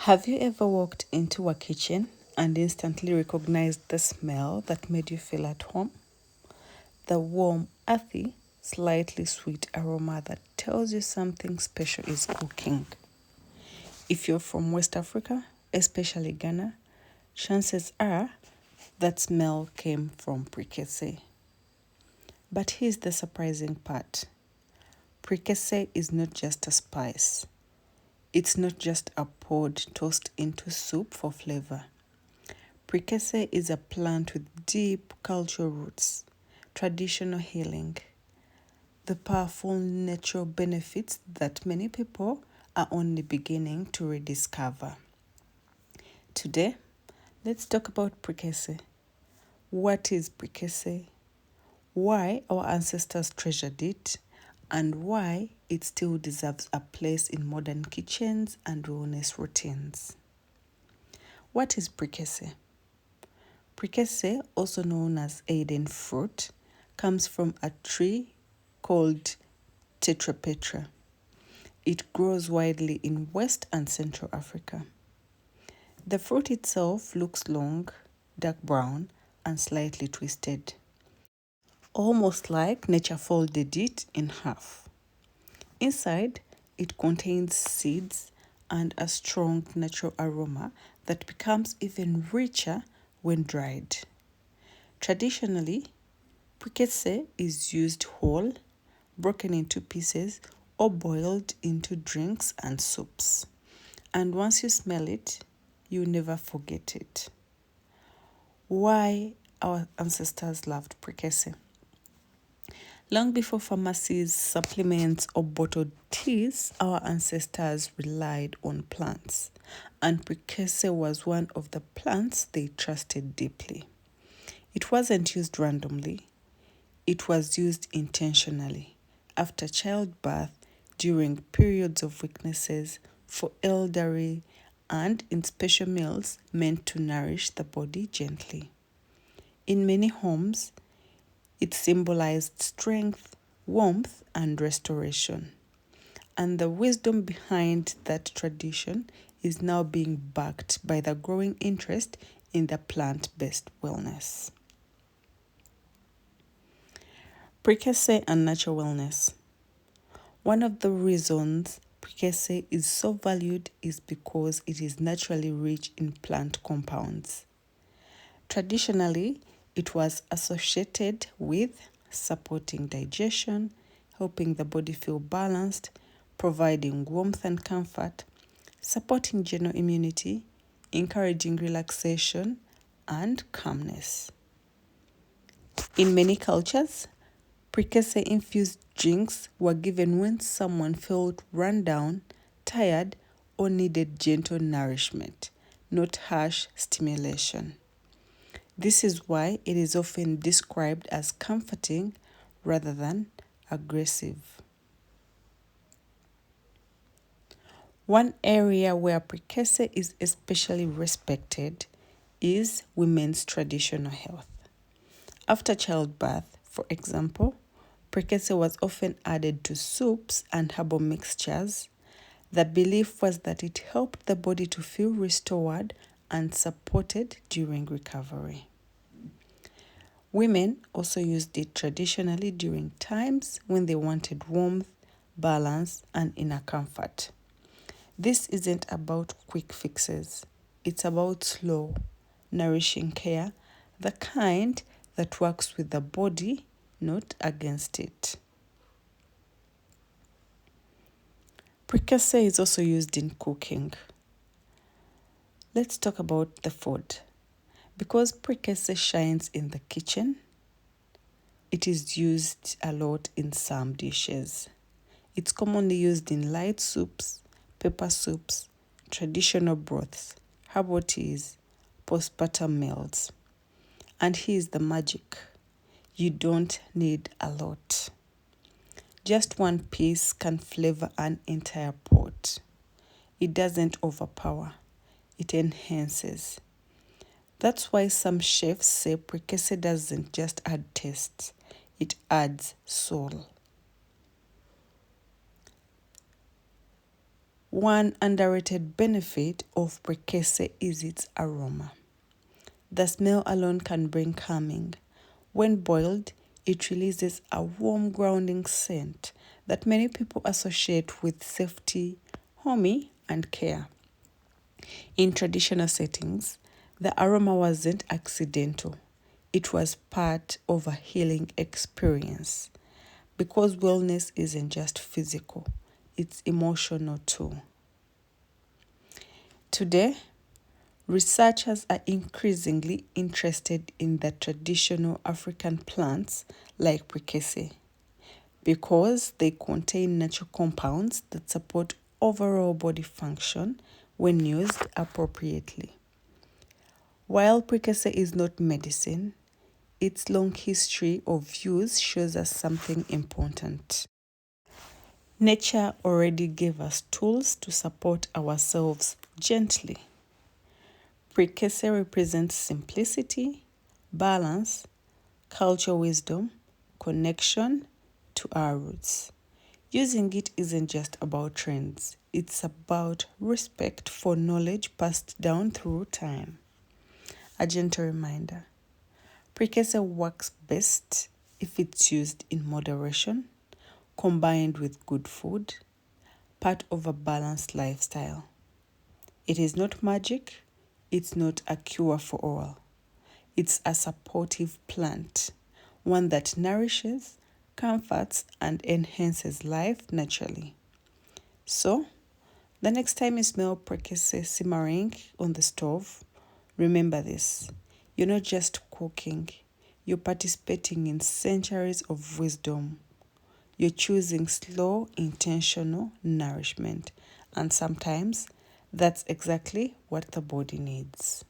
Have you ever walked into a kitchen and instantly recognized the smell that made you feel at home? The warm, earthy, slightly sweet aroma that tells you something special is cooking. If you're from West Africa, especially Ghana, chances are that smell came from Prekese. But here's the surprising part. Prekese is not just a spice. It's not just a pod tossed into soup for flavor. Prekese is a plant with deep cultural roots, traditional healing, the powerful natural benefits that many people are only beginning to rediscover. Today, let's talk about Prekese. What is Prekese? Why our ancestors treasured it, and why it still deserves a place in modern kitchens and wellness routines. What is Prekese? Prekese, also known as Aidan Fruit, comes from a tree called Tetrapetra. It grows widely in West and Central Africa. The fruit itself looks long, dark brown, and slightly twisted, almost like nature folded it in half. Inside, it contains seeds and a strong natural aroma that becomes even richer when dried. Traditionally, Prekese is used whole, broken into pieces, or boiled into drinks and soups. And once you smell it, you never forget it. Why our ancestors loved Prekese? Long before pharmacies, supplements, or bottled teas, our ancestors relied on plants, and Prekese was one of the plants they trusted deeply. It wasn't used randomly, it was used intentionally, after childbirth, during periods of weaknesses, for elderly, and in special meals meant to nourish the body gently. In many homes, it symbolized strength, warmth, and restoration. And the wisdom behind that tradition is now being backed by the growing interest in the plant-based wellness. Prekese and natural wellness. One of the reasons Prekese is so valued is because it is naturally rich in plant compounds. Traditionally, it was associated with supporting digestion, helping the body feel balanced, providing warmth and comfort, supporting general immunity, encouraging relaxation, and calmness. In many cultures, Prekese infused drinks were given when someone felt run down, tired, or needed gentle nourishment, not harsh stimulation. This is why it is often described as comforting rather than aggressive. One area where Prekese is especially respected is women's traditional health. After childbirth, for example, Prekese was often added to soups and herbal mixtures. The belief was that it helped the body to feel restored and supported during recovery. Women also used it traditionally during times when they wanted warmth, balance, and inner comfort. This isn't about quick fixes. It's about slow, nourishing care, the kind that works with the body, not against it. Prekese is also used in cooking. Let's talk about the food. Because Prekese shines in the kitchen, it is used a lot in some dishes. It's commonly used in light soups, pepper soups, traditional broths, herbal teas, postpartum meals. And here's the magic. You don't need a lot. Just one piece can flavor an entire pot. It doesn't overpower. It enhances. That's why some chefs say Prekese doesn't just add taste, it adds soul. One underrated benefit of Prekese is its aroma. The smell alone can bring calming. When boiled, it releases a warm, grounding scent that many people associate with safety, homey, and care. In traditional settings, the aroma wasn't accidental, it was part of a healing experience. Because wellness isn't just physical, it's emotional too. Today, researchers are increasingly interested in the traditional African plants like Prekese because they contain natural compounds that support overall body function when used appropriately. While Prekese is not medicine, its long history of use shows us something important. Nature already gave us tools to support ourselves gently. Prekese represents simplicity, balance, cultural wisdom, connection to our roots. Using it isn't just about trends, it's about respect for knowledge passed down through time. A gentle reminder: Prekese works best if it's used in moderation, combined with good food, part of a balanced lifestyle. It is not magic, it's not a cure for all. It's a supportive plant, one that nourishes, comforts, and enhances life naturally. So, the next time you smell Prekese simmering on the stove, remember this: you're not just cooking, you're participating in centuries of wisdom. You're choosing slow, intentional nourishment, and sometimes that's exactly what the body needs.